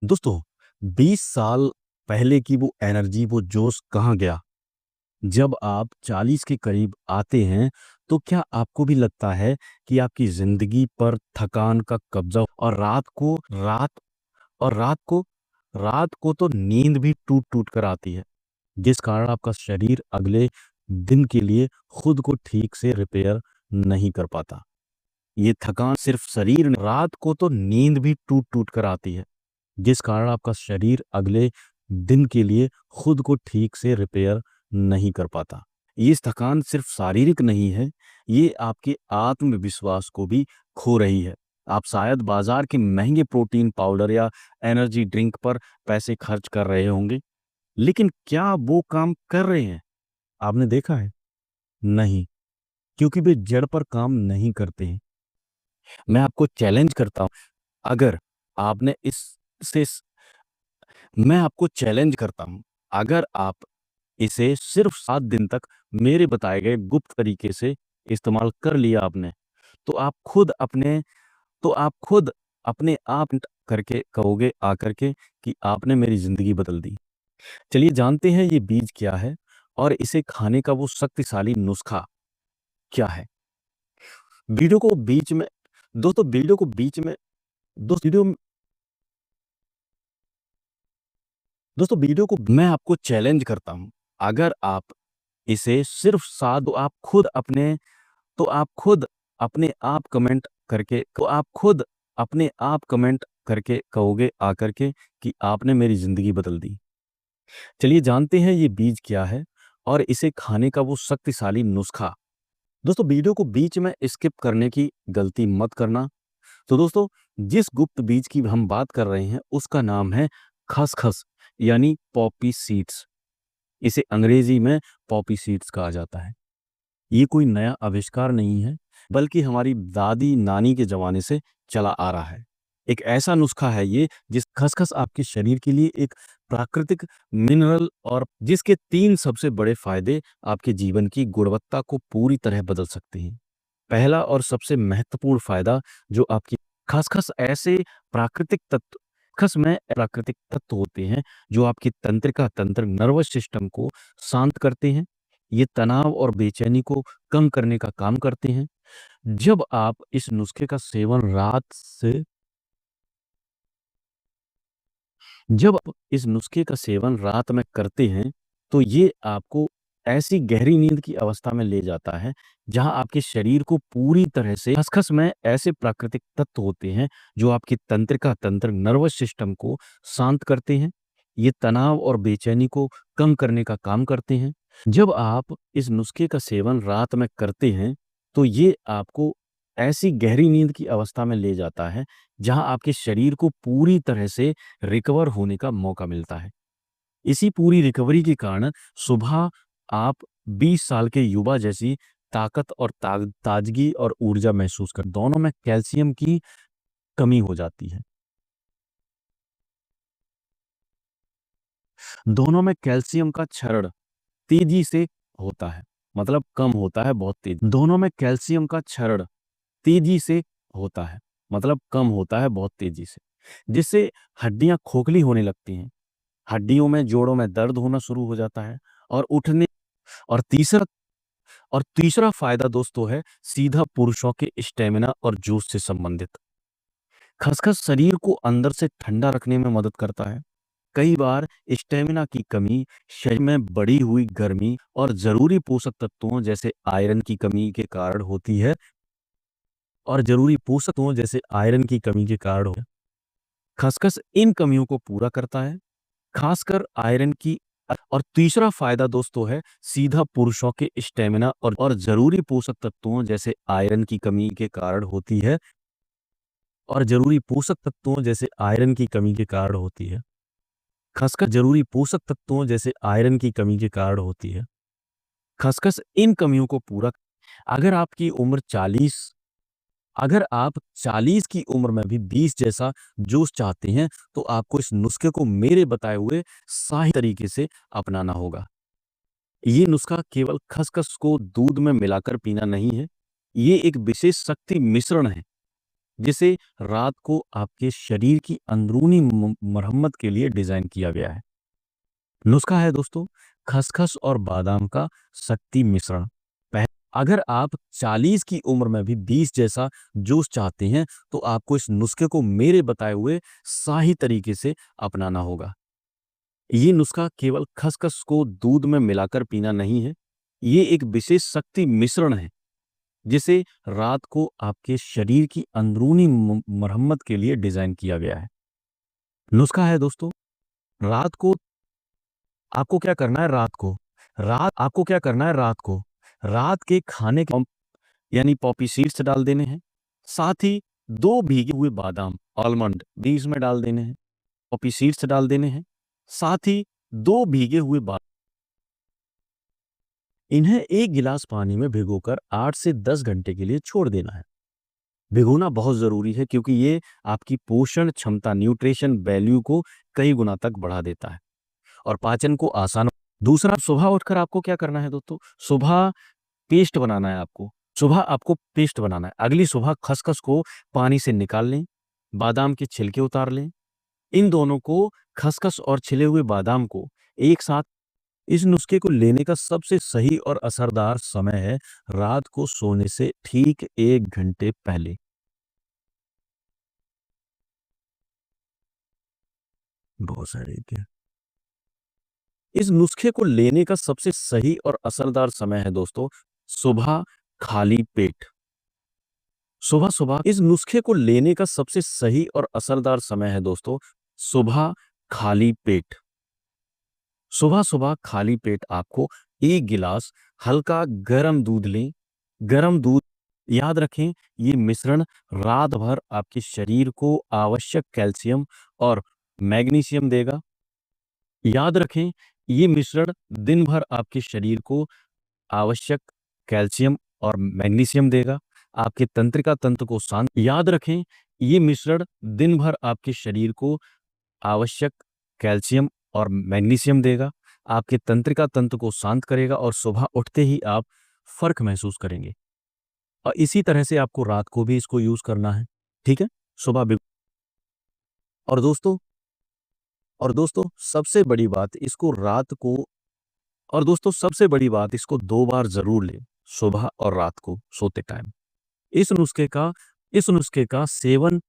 दोस्तों, 20 साल पहले की वो एनर्जी, वो जोश कहाँ गया? जब आप 40 के करीब आते हैं, तो क्या आपको भी लगता है कि आपकी ज़िंदगी पर थकान का कब्ज़ा और रात को तो नींद भी टूट-टूट कर आती है, जिस कारण आपका शरीर अगले दिन के लिए खुद को ठीक से रिपेयर नहीं कर पाता। ये थकान सिर्फ़ शरीर नहीं, रात को तो नींद भी टूट-टूट कर आती है, जिस कारण आपका शरीर अगले दिन के लिए खुद को ठीक से रिपेयर नहीं कर पाता। ये थकान सिर्फ शारीरिक नहीं है, ये आपके आत्मविश्वास को भी खो रही है। आप शायद बाजार के महंगे प्रोटीन पाउडर या एनर्जी ड्रिंक पर पैसे खर्च कर रहे होंगे, लेकिन क्या वो काम कर रहे हैं? आपने देखा है? नहीं, क्योंकि वे जड़ पर काम नहीं करते हैं। मैं आपको चैलेंज करता हूँ, अगर आपने इस से मैं आपको चैलेंज करता हूँ, अगर आप इसे सिर्फ 7 दिन तक मेरे बताए गए गुप्त तरीके से इस्तेमाल कर लिया आपने, तो आप खुद अपने आप करके कहोगे आकर के कि आपने मेरी ज़िंदगी बदल दी। चलिए जानते हैं ये बीज क्या है और इसे खाने का वो शक्तिशाली नुस्खा क्या है? वीडियो को बीच में दोस्तों वीडियो को बीच में दोस्त वीडियो दोस्तों वीडियो को मैं आपको चैलेंज करता हूँ, अगर आप इसे सिर्फ साथ तो आप खुद अपने आप कमेंट करके कहोगे आकर के कि आपने मेरी ज़िंदगी बदल दी। चलिए जानते हैं ये बीज क्या है और इसे खाने का वो शक्तिशाली नुस्खा। दोस्तों वीडियो को बीच में स्किप करने की गलती मत करना। तो दोस्तों, जिस गुप्त बीज की हम बात कर रहे हैं उसका नाम है खसखस, यानी पॉपी सीड्स। इसे अंग्रेजी में पॉपी सीड्स कहा जाता है। ये कोई नया आविष्कार नहीं है, बल्कि हमारी दादी नानी के ज़माने से चला आ रहा है। एक ऐसा नुस्खा है ये, जिस खसखस आपके शरीर के लिए एक प्राकृतिक मिनरल और जिसके 3 सबसे बड़े फ़ायदे आपके जीवन की गुणवत्ता को पूरी तरह बदल सकते हैं। पहला और सबसे महत्वपूर्ण फ़ायदा जो आपकी खसखस ऐसे प्राकृतिक तत्व खस में प्राकृतिक तत्व होते हैं जो आपकी तंत्रिका तंत्र नर्वस सिस्टम को शांत करते हैं। ये तनाव और बेचैनी को कम करने का काम करते हैं। जब आप इस नुस्खे का सेवन रात से जब आप इस नुस्खे का सेवन रात में करते हैं, तो ये आपको ऐसी गहरी नींद की अवस्था में ले जाता है, जहाँ आपके शरीर को पूरी तरह से खसखस में ऐसे प्राकृतिक तत्व होते हैं, जो आपकी तंत्रिका तंत्र नर्वस सिस्टम को शांत करते हैं। ये तनाव और बेचैनी को कम करने का काम करते हैं। जब आप इस नुस्खे का सेवन रात में करते हैं, तो ये आपको ऐसी गहरी नींद की अवस्था में ले जाता है, जहाँ आपके शरीर को पूरी तरह से रिकवर होने का मौका मिलता है। इसी पूरी रिकवरी के कारण सुबह आप 20 साल के युवा जैसी ताकत और ताजगी और ऊर्जा महसूस कर दोनों में कैल्शियम की कमी हो जाती है। दोनों में कैल्शियम का क्षरण तेजी से होता है, मतलब कम होता है बहुत तेज़। दोनों में कैल्शियम का क्षरण तेजी से होता है, मतलब कम होता है बहुत तेज़ी से, जिससे हड्डियाँ खोखली होने लगती हैं। हड्डियों में, जोड़ों में दर्द होना शुरू हो जाता है और उठने और तीसरा तीसरा फ़ायदा दोस्तों है सीधा पुरुषों के स्टैमिना और जोश से संबंधित। खसखस शरीर को अंदर से ठंडा रखने में मदद करता है। कई बार स्टैमिना की कमी, शरीर में बढ़ी हुई गर्मी और ज़रूरी पोषक तत्वों जैसे आयरन की कमी के कारण होती है और ज़रूरी पोषक तत्वों जैसे आयरन की कमी के कारण हो खसखस इन कमियों को पूरा करता है, खासकर आयरन की और तीसरा फायदा दोस्तों है सीधा पुरुषों के स्टेमिना और जरूरी पोषक तत्वों जैसे आयरन की कमी के कारण होती है और जरूरी पोषक तत्वों जैसे आयरन की कमी के कारण होती है। खसखस जरूरी पोषक तत्वों जैसे आयरन की कमी के कारण होती है। खसखस इन कमियों को पूरा अगर आपकी उम्र 40 अगर आप 40 की उम्र में भी 20 जैसा जोश चाहते हैं, तो आपको इस नुस्खे को मेरे बताए हुए सही तरीके से अपनाना होगा। ये नुस्खा केवल खसखस को दूध में मिलाकर पीना नहीं है, ये एक विशेष शक्ति मिश्रण है, जिसे रात को आपके शरीर की अंदरूनी मरम्मत के लिए डिजाइन किया गया है। नुस्खा है दोस्तों, खसखस और बादाम का शक्ति मिश्रण। अगर आप 40 की उम्र में भी 20 जैसा जोश चाहते हैं तो आपको इस नुस्खे को मेरे बताए हुए सही तरीके से अपनाना होगा। ये नुस्खा केवल खसखस को दूध में मिलाकर पीना नहीं है, ये एक विशेष शक्ति मिश्रण है जिसे रात को आपके शरीर की अंदरूनी मरम्मत के लिए डिजाइन किया गया है। नुस्खा है दोस्तों, रात को आपको क्या करना है, रात के खाने के यानी पॉपी सीड्स डाल देने हैं। साथ ही 2 भीगे हुए बादाम आलमंड भी इसमें डाल देने हैं। पॉपी सीड्स डाल देने हैं। साथ ही 2 भीगे हुए बादाम, इन्हें 1 गिलास पानी में भिगोकर 8 से 10 घंटे के लिए छोड़ देना है। भिगोना बहुत जरूरी है क्योंकि ये आपकी पोषण क्षमता न्यूट्रिशन वैल्यू को कई गुना तक बढ़ा देता है और पाचन को आसान। दूसरा, सुबह उठकर आपको क्या करना है दोस्तों, सुबह आपको पेस्ट बनाना है। अगली सुबह खसखस को पानी से निकाल लें, बादाम के छिलके उतार लें। इन दोनों को, खसखस और छिले हुए बादाम को एक साथ, इस नुस्खे को लेने का सबसे सही और असरदार समय है रात को सोने से ठीक 1 घंटे पहले। बहुत सारे क्या, इस नुस्खे को लेने का सबसे सही और असरदार समय है दोस्तों सुबह खाली पेट। सुबह सुबह इस नुस्खे को लेने का सबसे सही और असरदार समय है दोस्तों सुबह खाली पेट। सुबह सुबह खाली पेट आपको 1 गिलास हल्का गर्म दूध लें। गर्म दूध, याद रखें, ये मिश्रण रात भर आपके शरीर को आवश्यक कैल्शियम और मैग्नीशियम देगा। याद रखें, ये मिश्रण दिन भर आपके शरीर को आवश्यक कैल्शियम और मैग्नीशियम देगा। आपके तंत्रिका तंत्र को शांत, याद रखें, ये मिश्रण दिन भर आपके शरीर को आवश्यक कैल्शियम और मैग्नीशियम देगा। आपके तंत्रिका तंत्र को शांत करेगा और सुबह उठते ही आप फर्क महसूस करेंगे। और इसी तरह से आपको रात को भी इसको यूज करना है, ठीक है। सुबह भी। और दोस्तों सबसे बड़ी बात, इसको रात को, और दोस्तों सबसे बड़ी बात, इसको 2 बार जरूर लें, सुबह और रात को सोते टाइम। इस नुस्खे का इस नुस्खे का सेवन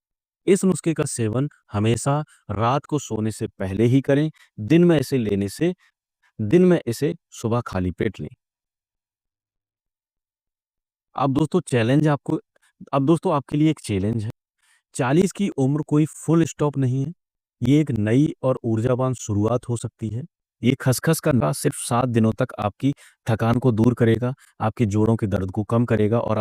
इस नुस्खे का सेवन हमेशा रात को सोने से पहले ही करें। दिन में इसे सुबह खाली पेट लें। अब दोस्तों आपके लिए एक चैलेंज है। 40 की उम्र कोई फुल स्टॉप नहीं है, ये एक नई और ऊर्जावान शुरुआत हो सकती है। ये खसखस का नुस्खा सिर्फ 7 दिनों तक आपकी थकान को दूर करेगा, आपके जोड़ों के दर्द को कम करेगा और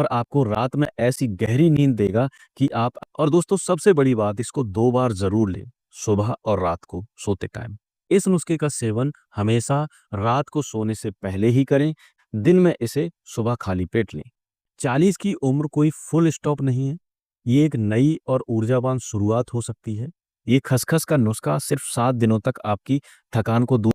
आपको रात में ऐसी गहरी नींद देगा कि आप, और दोस्तों सबसे बड़ी बात, इसको 2 बार जरूर लें, सुबह और रात को सोते टाइम। इस नुस्खे का सेवन हमेशा रात को सोने से पहले ही करें। दिन में इसे सुबह खाली पेट लें। 40 की उम्र कोई फुल स्टॉप नहीं है, ये एक नई और ऊर्जावान शुरुआत हो सकती है। ये खसखस का नुस्खा सिर्फ 7 दिनों तक आपकी थकान को दूर